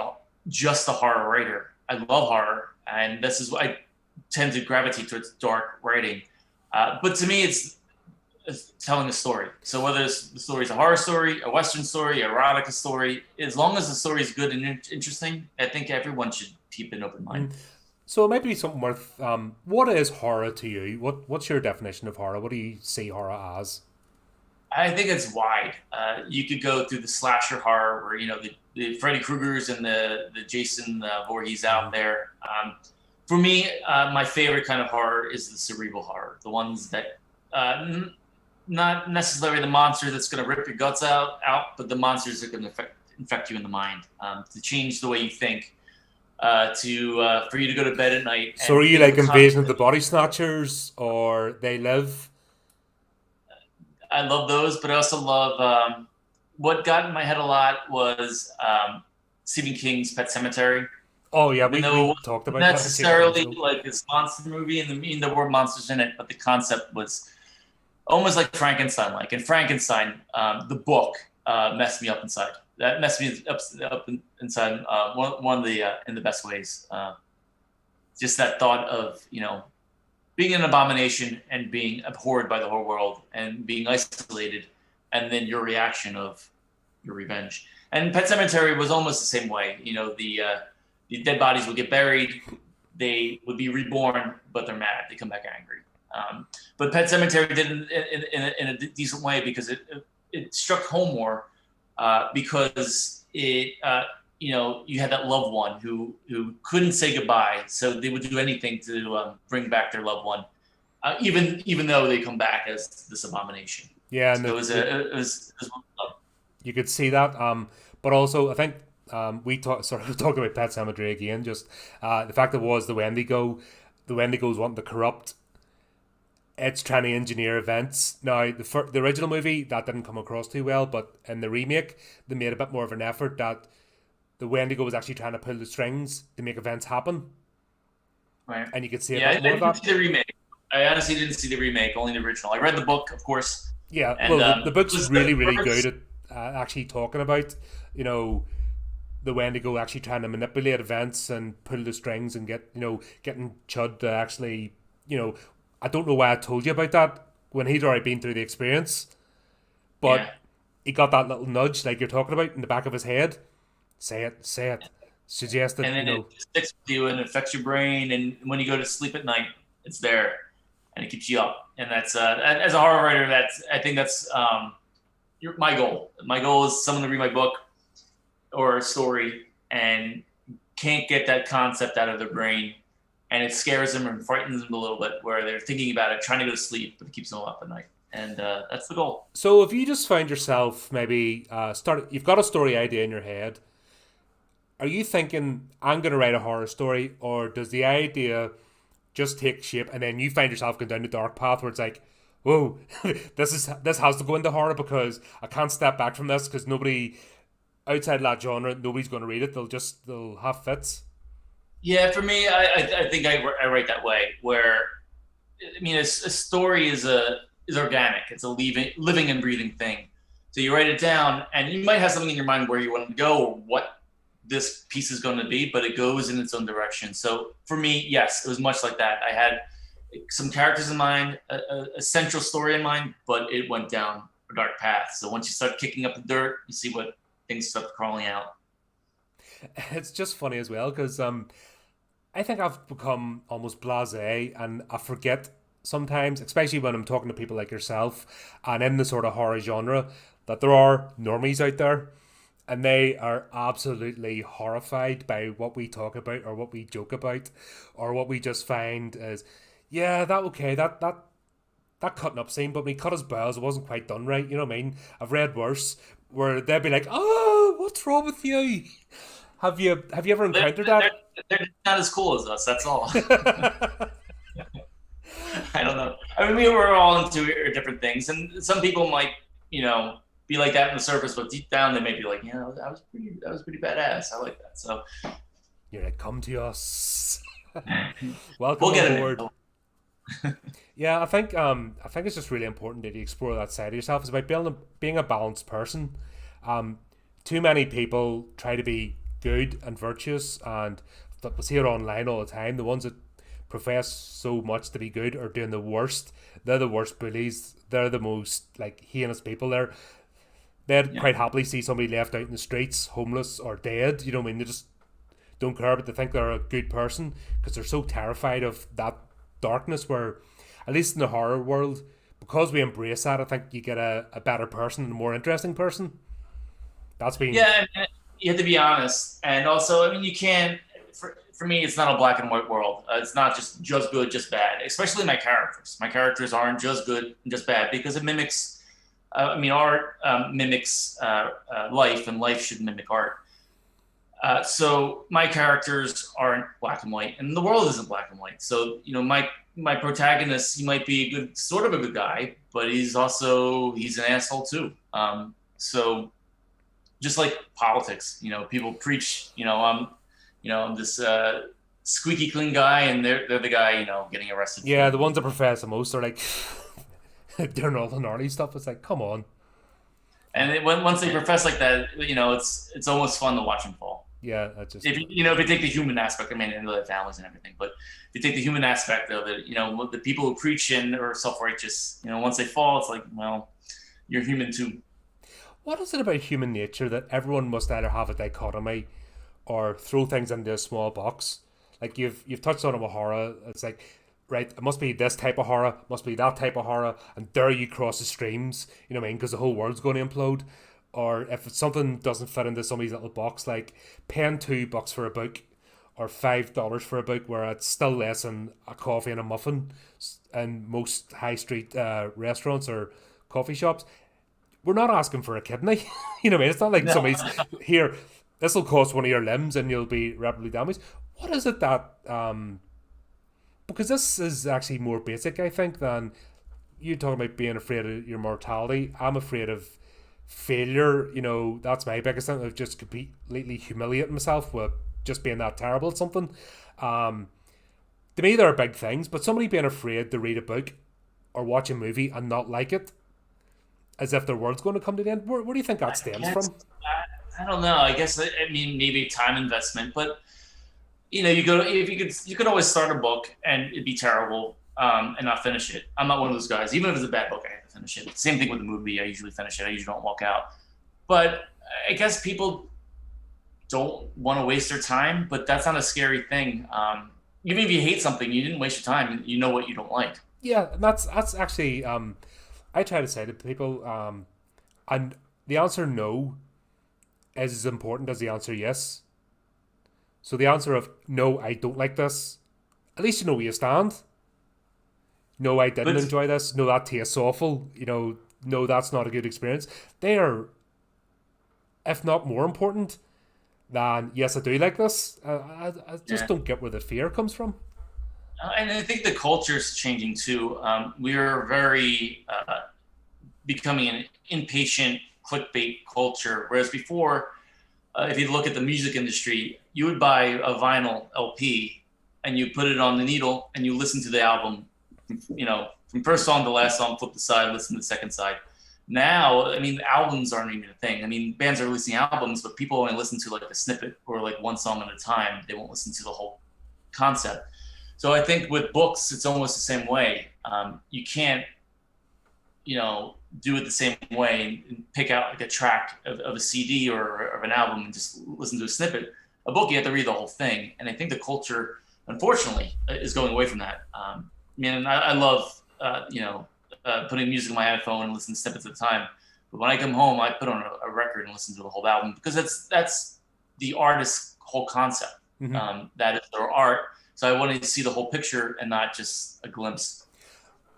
just a horror writer. I love horror, and this is why I tend to gravitate towards dark writing. But to me, it's telling a story. So whether the story is a horror story, a western story, a erotica story, as long as the story is good and interesting, I think everyone should keep an open mind. So it might be something worth. What is horror to you? What's your definition of horror? What do you see horror as? I think it's wide. You could go through the slasher horror, where the Freddy Kruegers and the Jason Voorhees out there. For me, my favorite kind of horror is the cerebral horror, the ones that not necessarily the monster that's going to rip your guts out, but the monsters that are going to infect you in the mind, to change the way you think, for you to go to bed at night. So are you like Invasion of the Body Snatchers or They Live? I love those, but I also love what got in my head a lot was Stephen King's Pet Sematary. Oh yeah, we talked about that. Necessarily like this monster movie, and the word monsters in it, but the concept was almost like Frankenstein. In Frankenstein, the book messed me up inside. That messed me up inside. One of the in the best ways. Just that thought of being an abomination and being abhorred by the whole world and being isolated, and then your reaction of your revenge. And Pet Sematary was almost the same way. The dead bodies would get buried, they would be reborn, but they're mad. They come back angry. But Pet Sematary did it in a decent way because it struck home more because it you had that loved one who couldn't say goodbye, so they would do anything to bring back their loved one. even though they come back as this abomination. Yeah, and So it was you could see that. But also, I think we sort of talked about Pet Sematary again. Just the fact that it was the Wendigos wanting to corrupt. It's trying to engineer events. Now, the original movie that didn't come across too well, but in the remake, they made a bit more of an effort that the Wendigo was actually trying to pull the strings to make events happen, right. and you could see a Yeah, bit I more of didn't that. see the remake. I honestly didn't see the remake, only the original. I read the book, of course, Yeah, and well, the it book's was really, the really good first. at actually talking about, you know, the Wendigo actually trying to manipulate events and pull the strings and getting Chud to actually, you know, I don't know why I told you about that when he'd already been through the experience, Yeah, but he got that little nudge like you're talking about in the back of his head. Say it, suggest and that, then it sticks with you and affects your brain, and when you go to sleep at night, it's there, and it keeps you up. And that's as a horror writer, I think that's my goal. My goal is someone to read my book or a story and can't get that concept out of their brain, and it scares them and frightens them a little bit, where they're thinking about it, trying to go to sleep, but it keeps them up at night. And that's the goal. So if you just find yourself maybe you've got a story idea in your head, are you thinking I'm going to write a horror story, or does the idea just take shape and then you find yourself going down the dark path where it's like, whoa, this has to go into horror because I can't step back from this because nobody outside of that genre, nobody's going to read it. They'll have fits. Yeah, for me, I think I write that way. Where I mean, a story is organic. It's a living and breathing thing. So you write it down, and you might have something in your mind where you want to go, or what this piece is going to be, but it goes in its own direction. So for me, yes, it was much like that. I had some characters in mind, a central story in mind, but it went down a dark path. So once you start kicking up the dirt, you see what things start crawling out. It's just funny as well because I think I've become almost blasé and I forget sometimes, especially when I'm talking to people like yourself and in the sort of horror genre, that there are normies out there and they are absolutely horrified by what we talk about or what we joke about or what we just find is, yeah, that cutting up scene, but when he cut his bowels, it wasn't quite done right. You know what I mean? I've read worse where they'd be like, "Oh, what's wrong with you? Have you ever They're, encountered they're, that?" they're not as cool as us. That's all. I don't know. I mean, we were all into different things, and some people might, be like that on the surface, but deep down they may be like, that was pretty badass. I like that. So You're like, "Come to us, welcome we'll on get in board." there. Yeah, I think it's just really important that you explore that side of yourself. It's about being a balanced person. Um, Too many people try to be good and virtuous, and that we see it online all the time. The ones that profess so much to be good are doing the worst. They're the worst bullies. They're the most like heinous people. They'd Yeah. quite happily see somebody left out in the streets, homeless or dead. You know what I mean? They just don't care, but they think they're a good person because they're so terrified of that darkness. Where, at least in the horror world, because we embrace that, I think you get a better person and a more interesting person. That's been Yeah, and you have to be honest, and also, I mean, you can't. For me, it's not a black and white world. It's not just good, just bad. Especially my characters. My characters aren't just good and just bad because it mimics. I mean, art mimics life, and life should mimic art. So my characters aren't black and white, and the world isn't black and white. So my protagonist, he might be a good, sort of a good guy, but he's an asshole too. So just like politics, people preach, I'm this squeaky clean guy, and they're the guy, getting arrested yeah. for. The ones that profess the most are like doing all the gnarly stuff. It's like, come on. And once they profess like that, it's almost fun to watch them fall. Yeah, I just If you take the human aspect, I mean, and their families and everything, but if you take the human aspect of it, the people who preach and are self righteous, once they fall, it's like, well, you're human too. what is it about human nature that everyone must either have a dichotomy or throw things into a small box? Like you've touched on it with horror. It's like, right, it must be this type of horror, must be that type of horror, and there you cross the streams. You know what I mean? Because the whole world's going to implode. Or if something doesn't fit into somebody's little box, like paying $2 for a book, or $5 for a book, where it's still less than a coffee and a muffin in most high street restaurants or coffee shops. We're not asking for a kidney. You know what I mean? It's not like No. somebody's here. This will cost one of your limbs and you'll be irreparably damaged. What is it that? Because this is actually more basic, I think, than you talking about being afraid of your mortality. I'm afraid of failure. You know, that's my biggest thing, of just completely humiliating myself with just being that terrible at something. To me, there are big things, but somebody being afraid to read a book or watch a movie and not like it, as if their world's going to come to the end. Where do you think that stems from? I don't know. I guess I mean maybe time investment, but you go if you could always start a book and it'd be terrible and not finish it. I'm not one of those guys. Even if it's a bad book, I have to finish it. Same thing with the movie. I usually finish it. I usually don't walk out. But I guess people don't want to waste their time, but that's not a scary thing. Even if you hate something, you didn't waste your time. You know what you don't like. Yeah, and that's actually I try to say to people, and the answer no is as important as the answer yes. So the answer of no, I don't like this, at least you know where you stand. No, I didn't But enjoy this. No, that tastes awful. You know, no, that's not a good experience. They are, if not more important than yes, I do like this. I just yeah. don't get where the fear comes from. And I think the culture's changing too. We are very becoming an impatient clickbait culture, whereas before, if you look at the music industry, you would buy a vinyl LP and you put it on the needle and you listen to the album, from first song to last song, flip the side, listen to the second side. Now, I mean, albums aren't even a thing. I mean, bands are releasing albums, but people only listen to like a snippet or like one song at a time. They won't listen to the whole concept. So I think with books, it's almost the same way. You can't, do it the same way and pick out like a track of a CD or of an album and just listen to a snippet. A book, you have to read the whole thing. And I think the culture, unfortunately, is going away from that. I love, putting music in my iPhone and listen to snippets at a time. But when I come home, I put on a record and listen to the whole album because that's the artist's whole concept. Mm-hmm. That is their art. So I wanted to see the whole picture and not just a glimpse.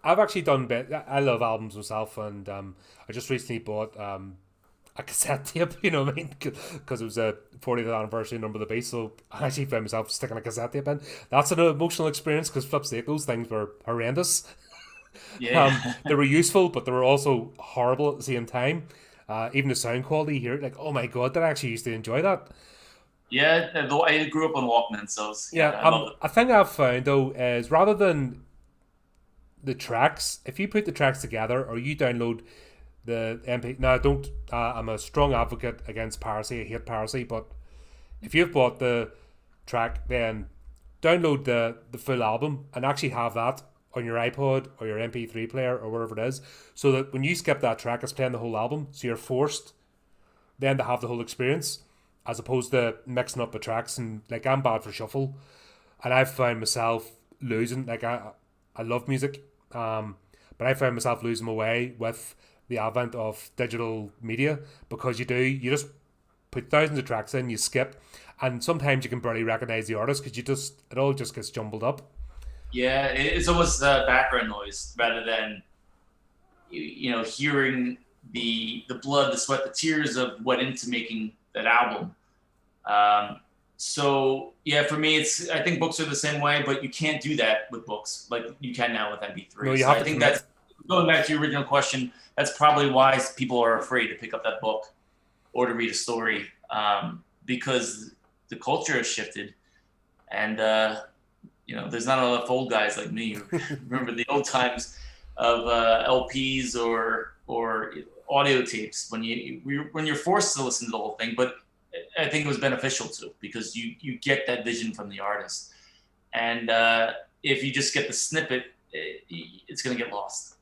I've actually done I love albums myself, and I just recently bought a cassette tape. You know what I mean? Because it was a 40th anniversary Number of the Beast, so I actually found myself sticking a cassette tape in. That's an emotional experience because flip's sake, those things were horrendous. Yeah. They were useful, but they were also horrible at the same time. Even the sound quality here, like, oh my god, did I actually used to enjoy that? Yeah, though I grew up on Walkman, so Yeah, I love it. a thing I've found though is rather than the tracks, if you put the tracks together or you download the MP. Now, I don't. I'm a strong advocate against piracy. I hate piracy, but if you've bought the track, then download the full album and actually have that on your iPod or your MP3 player or whatever it is, so that when you skip that track, it's playing the whole album. So you're forced then to have the whole experience, as opposed to mixing up the tracks. And like, I'm bad for shuffle, and I've found myself losing. Like, I love music, but I found myself losing my way with the advent of digital media, because you just put thousands of tracks in, you skip, and sometimes you can barely recognize the artist because it all just gets jumbled up. Yeah, it's almost background noise rather than hearing the blood, the sweat, the tears of what into making that album. So yeah, for me, I think books are the same way, but you can't do that with books like you can now with MP3. No, you So have I to think commit. that's going back to your original question. That's probably why people are afraid to pick up that book or to read a story, because the culture has shifted, and there's not enough old guys like me who remember the old times of LPs or audio tapes when you're forced to listen to the whole thing. But I think it was beneficial too, because you get that vision from the artist, and if you just get the snippet, it's going to get lost.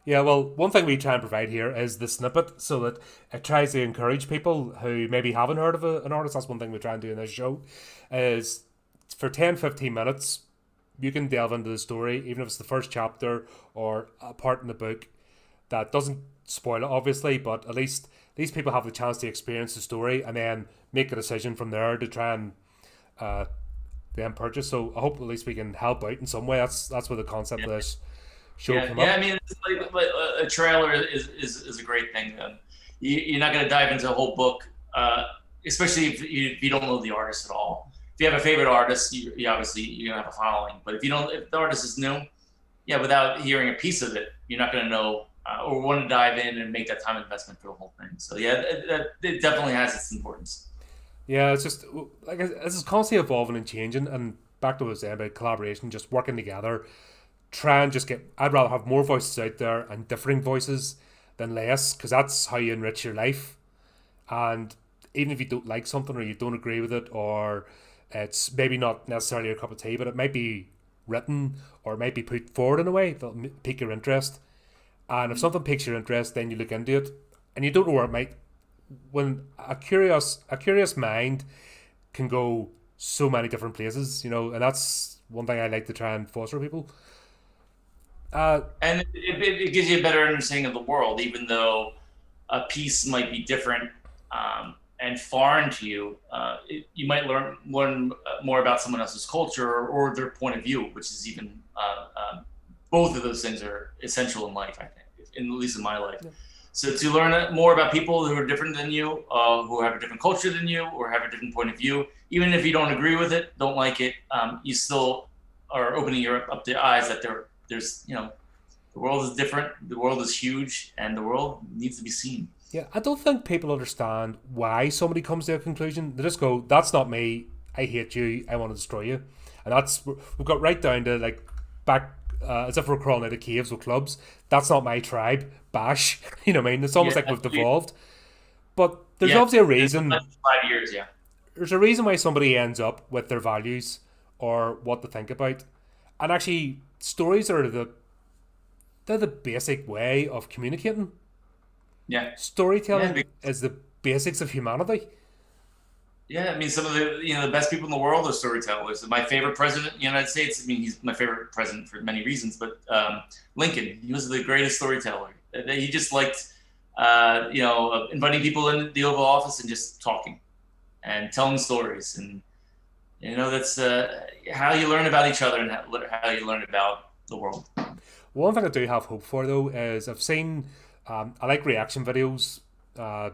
Yeah, well, one thing we try and provide here is the snippet, so that it tries to encourage people who maybe haven't heard of an artist. That's one thing we try and do in this show, is for 10-15 minutes, you can delve into the story, even if it's the first chapter or a part in the book that doesn't spoil it, obviously, but at least these people have the chance to experience the story and then make a decision from there to try and then purchase. So I hope at least we can help out in some way. That's where the concept of this show Yeah, came yeah. up. I mean, it's like a trailer is a great thing. You're not going to dive into a whole book, especially if you don't know the artist at all. If you have a favorite artist, you obviously you're gonna have a following. But if the artist is new, yeah, without hearing a piece of it, you're not going to know or want to dive in and make that time investment for the whole thing. So yeah, it definitely has its importance. Yeah, it's just like it's constantly evolving and changing. And back to what I was saying about collaboration, just working together, try and just get. I'd rather have more voices out there and differing voices than less, because that's how you enrich your life. And even if you don't like something or you don't agree with it, or it's maybe not necessarily a cup of tea, but it might be written or it might be put forward in a way that'll pique your interest. And if something piques your interest, then you look into it, and you don't know where it might. When a curious mind can go so many different places, and that's one thing I like to try and foster people. Uh, And it gives you a better understanding of the world, even though a piece might be different and foreign to you. You might learn more about someone else's culture or their point of view, which is even both of those things are essential in life, I think, at least in my life. yeah. So to learn more about people who are different than you, who have a different culture than you, or have a different point of view, even if you don't agree with it, don't like it, you still are opening your up the eyes that there's the world is different, the world is huge, and the world needs to be seen. Yeah, I don't think people understand why somebody comes to a conclusion. They just go, "That's not me. I hate you. I want to destroy you," and we've got right down to like back as if we're crawling out of caves with clubs. That's not my tribe. Bash. You know what I mean? It's almost Yeah, like we've devolved. But there's yeah. obviously a It's been reason. less than 5 years, yeah. There's a reason why somebody ends up with their values or what to think about, and actually, stories are they're the basic way of communicating. Yeah. Yeah, Storytelling is the basics of humanity. yeah. I mean, some of the best people in the world are storytellers. My favorite president in the United States. I mean, he's my favorite president for many reasons, but Lincoln, he was the greatest storyteller. He just liked, inviting people in the Oval Office and just talking and telling stories, and that's how you learn about each other and how you learn about the world. One thing I do have hope for though is I've seen I like reaction videos. Uh,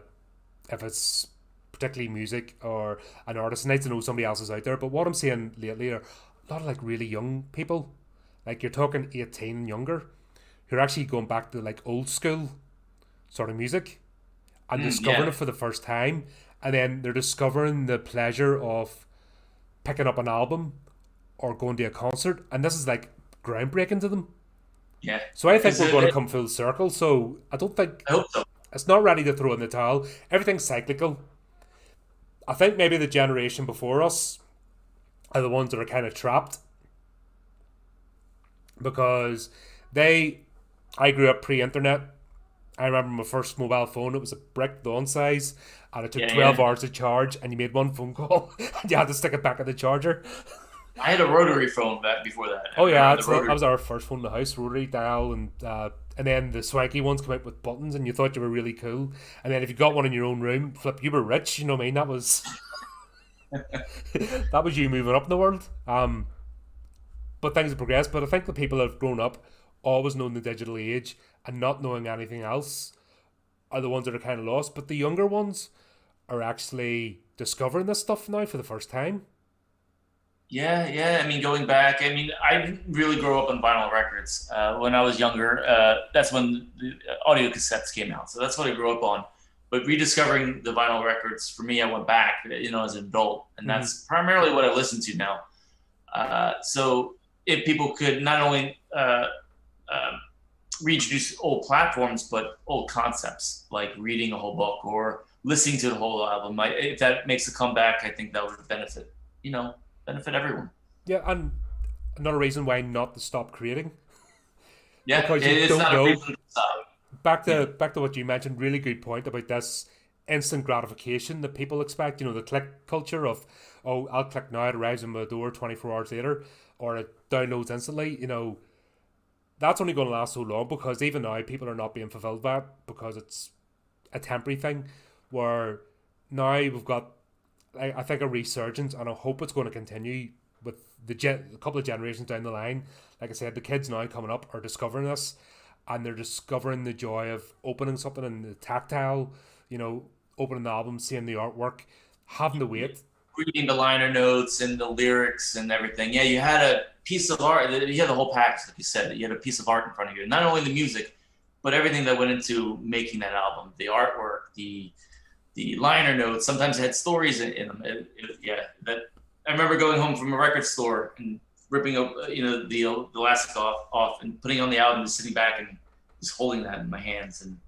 if it's particularly music or an artist, nice to know somebody else is out there. But what I'm seeing lately are a lot of like really young people, like you're talking 18 and younger, who are actually going back to like old school sort of music and discovering Yeah. it for the first time, and then they're discovering the pleasure of picking up an album or going to a concert, and this is like groundbreaking to them. Yeah. So I think Because we're going to come full circle. So I don't think I hope so. it's not ready to throw in the towel. Everything's cyclical. I think maybe the generation before us are the ones that are kind of trapped because they. I grew up pre-internet. I remember my first mobile phone. It was a brick lawn size, and it took Yeah, 12 hours to charge. And you made one phone call, and you had to stick it back in the charger. I had a rotary phone back before that. I Oh yeah, remember the that rotary. was our first phone in the house, rotary dial, and then the swanky ones come out with buttons, and you thought you were really cool. And then if you got one in your own room, flip, you were rich. You know what I mean? That was that was you moving up in the world. But things have progressed. But I think the people that have grown up, always knowing the digital age and not knowing anything else, are the ones that are kind of lost. But the younger ones are actually discovering this stuff now for the first time. Yeah, yeah. I mean, going back, I mean, I didn't really grow up on vinyl records. When I was younger, that's when the audio cassettes came out. So that's what I grew up on. But rediscovering the vinyl records, for me, I went back, as an adult. And Mm-hmm. that's primarily what I listen to now. So if people could not only uh, reintroduce old platforms, but old concepts, like reading a whole book or listening to the whole album, if that makes a comeback, I think that would benefit everyone. Yeah, and another reason why not to stop creating, Yeah, because you it's don't not a know. reason to stop. Back Yeah, to back to what you mentioned, really good point about this instant gratification that people expect. The click culture of, oh, I'll click now, it arrives in my door 24 hours later, or it downloads instantly. That's only going to last so long because even now people are not being fulfilled by it because it's a temporary thing. Where now we've got, I think, a resurgence, and I hope it's going to continue with a couple of generations down the line, like I said, the kids now coming up are discovering this, and they're discovering the joy of opening something and the tactile, opening the album, seeing the artwork, having to wait. Reading the liner notes and the lyrics and everything. Yeah, you had a piece of art. You had the whole package, like you said. You had a piece of art in front of you. Not only the music, but everything that went into making that album. The artwork, the liner notes. Sometimes it had stories in them. I remember going home from a record store and ripping up, the elastic off and putting on the album and sitting back and just holding that in my hands. And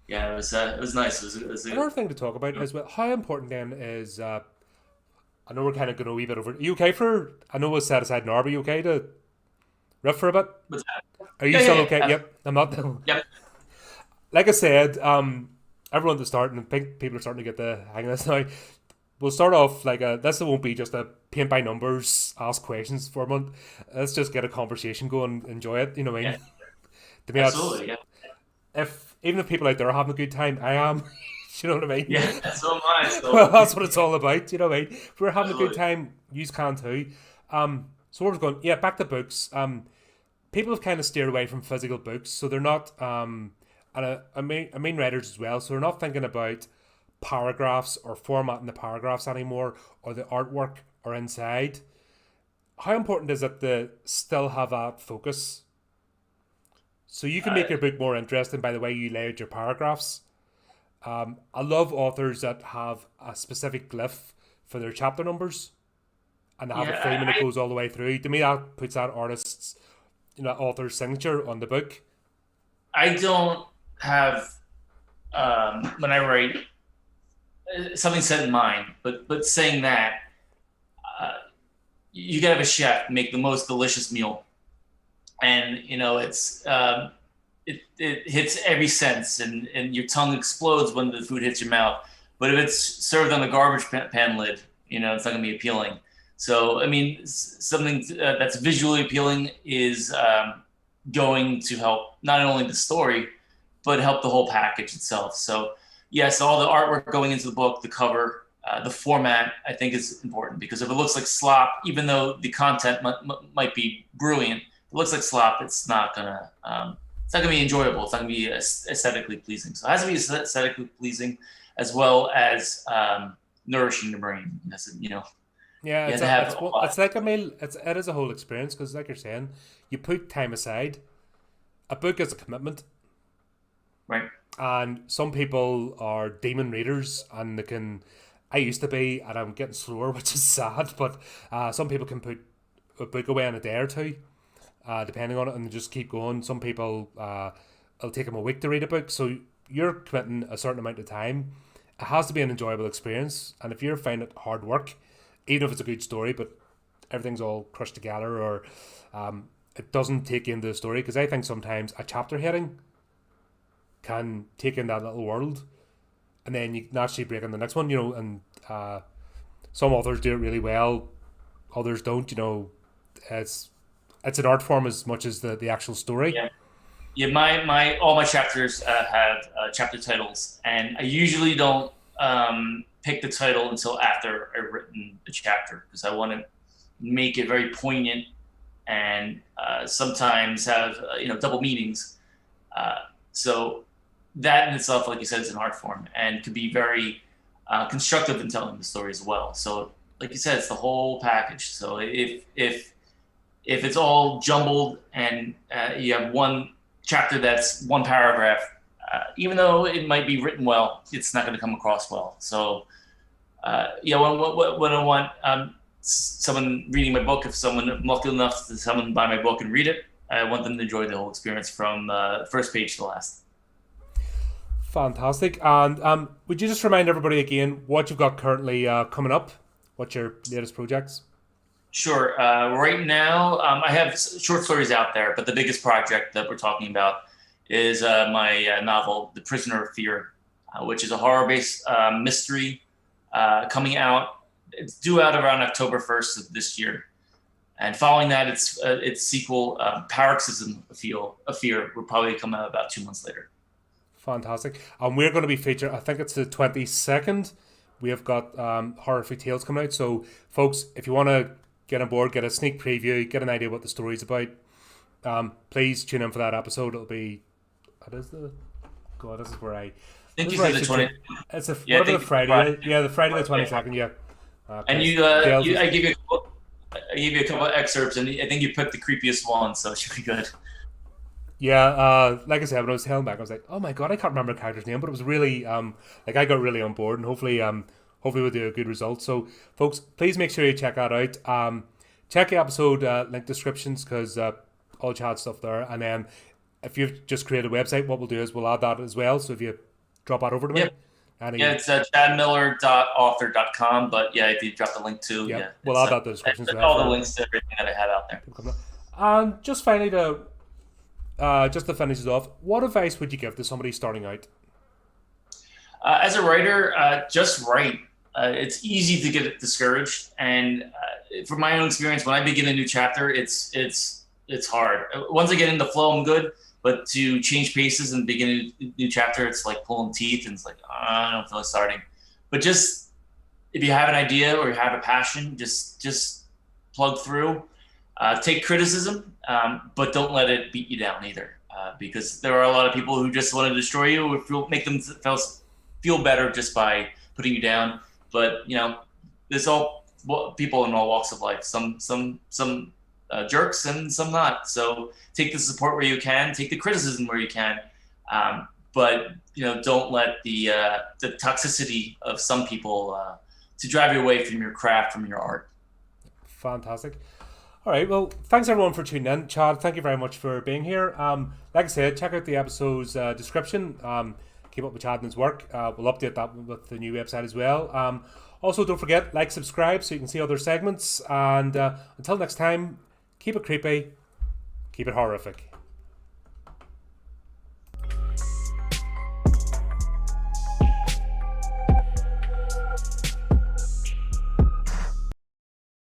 yeah, it was nice. It was another thing to talk about as well. How important then is I know we're kind of going a wee bit over. Are you okay for? I know we'll set aside an hour. Are you okay to riff for a bit? Are you still okay? Yep, I'm not. Yep. Like I said, everyone to start, and I think people are starting to get the hang of this now. We'll start off like this. Won't be just a paint by numbers, ask questions for a month. Let's just get a conversation going, enjoy it. You know what I mean? Yeah. To me, absolutely. Yeah. Even if people out there are having a good time, I am. You know what I mean? Yeah, so am I. So. Well, that's what it's all about. You know what I mean? If we're having absolutely. a good time, you can too. So we're going. Yeah, back to books. People have kind of steered away from physical books, so they're not. And I mean writers as well. So they're not thinking about paragraphs or formatting the paragraphs anymore, or the artwork or inside. How important is it to still have that focus? So you can make your book more interesting by the way you lay out your paragraphs. I love authors that have a specific glyph for their chapter numbers, and have a theme and it goes all the way through. To me, that puts that artist's, author's signature on the book. I don't have when I write something set in mind, but saying that you gotta have a chef make the most delicious meal, and it's. It hits every sense, and your tongue explodes when the food hits your mouth. But if it's served on a garbage pan lid, it's not going to be appealing. So, I mean, something that's visually appealing is going to help not only the story, but help the whole package itself. So, yes, all the artwork going into the book, the cover, the format, I think is important, because if it looks like slop, even though the content might be brilliant, if it looks like slop, it's not going to... it's not going to be enjoyable. It's not going to be aesthetically pleasing. So it has to be aesthetically pleasing as well as nourishing the brain. Yeah, it's like a meal. It is a whole experience, because, like you're saying, you put time aside. A book is a commitment, right? And some people are demon readers, and they can. I used to be, and I'm getting slower, which is sad. But some people can put a book away in a day or two. Depending on it, and just keep going. Some people, it'll take them a week to read a book, so you're committing a certain amount of time. It has to be an enjoyable experience, and if you're finding it hard work, even if it's a good story, but everything's all crushed together, or it doesn't take you into the story, because I think sometimes a chapter heading can take in that little world, and then you can actually break in the next one, and some authors do it really well, others don't, it's an art form as much as the actual story. Yeah. My all my chapters have chapter titles, and I usually don't pick the title until after I've written the chapter, because I want to make it very poignant, and sometimes have double meanings. So that in itself, like you said, is an art form and could be very constructive in telling the story as well. So, like you said, it's the whole package. So if it's all jumbled and you have one chapter that's one paragraph, even though it might be written well, it's not going to come across well. So, when I want someone reading my book, if I'm lucky enough to someone buy my book and read it, I want them to enjoy the whole experience from first page to last. Fantastic. And would you just remind everybody again what you've got currently coming up? What's your latest projects? Sure. Right now, I have short stories out there, but the biggest project that we're talking about is my novel, The Prisoner of Fear, which is a horror-based mystery coming out. It's due out around October 1st of this year. And following that, its sequel, Paroxysm of Fear, will probably come out about 2 months later. Fantastic. And we're going to be featured, I think it's the 22nd. We have got Horrific Tales coming out. So, folks, if you want to get on board, get a sneak preview, get an idea what the story's about, please tune in for that episode. It'll be, what is the, God, this is where I think you said the 20. It's whatever the Friday. Yeah, the Friday the 22nd. Yeah. And I gave you a couple of excerpts, and I think you picked the creepiest one, so it should be good. Yeah, like I said, when I was telling back, I was like, oh my God, I can't remember the character's name, but it was really, like I got really on board, and hopefully we'll do a good result. So, folks, please make sure you check that out. Check the episode link descriptions, because all chat stuff there, and then if you've just created a website, what we'll do is we'll add that as well. So if you drop that over to me. Yep. It's chadmiller.author.com, but yeah, if you drop the link too, we'll add that to the description. All the links to everything that I have out there. And just finally, just to finish it off, what advice would you give to somebody starting out? As a writer, just write. It's easy to get discouraged, and from my own experience, when I begin a new chapter, it's hard. Once I get into flow, I'm good. But to change paces and begin a new chapter, it's like pulling teeth, and it's like, I don't feel like starting. But just, if you have an idea or you have a passion, just plug through. Take criticism, but don't let it beat you down either. Because there are a lot of people who just want to destroy you or make them feel better just by putting you down. But, there's all people in all walks of life. Some jerks and some not. So take the support where you can, take the criticism where you can, but don't let the toxicity of some people to drive you away from your craft, from your art. Fantastic. All right, well, thanks everyone for tuning in. Chad, thank you very much for being here. Like I said, check out the episode's description. Keep up with Chad and his work. We'll update that with the new website as well. Also, don't forget, like, subscribe so you can see other segments. And until next time, keep it creepy, keep it horrific.